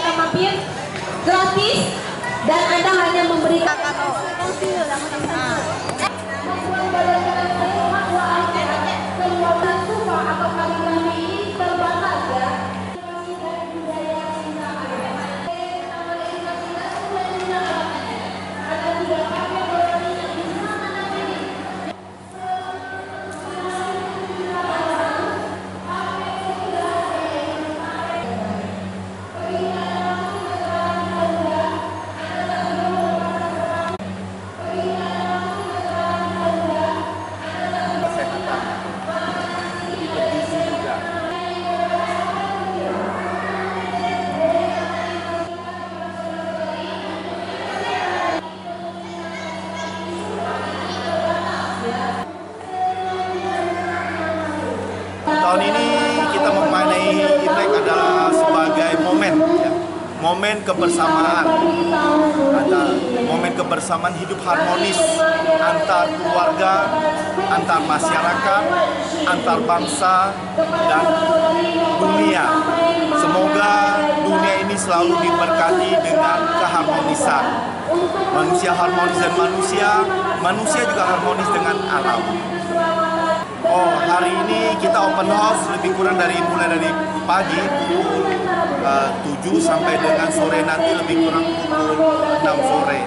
datang mampir gratis dan Anda hanya memberikan tahun ini kita memaknai Imlek adalah sebagai momen kebersamaan, ada momen kebersamaan hidup harmonis antar keluarga, antar masyarakat, antar bangsa dan dunia. Semoga dunia ini selalu diberkati dengan keharmonisan. Manusia harmonis dan manusia juga harmonis dengan alam. Oh, hari ini kita open house lebih kurang mulai dari pagi pukul 7 sampai dengan sore nanti lebih kurang pukul 6 sore.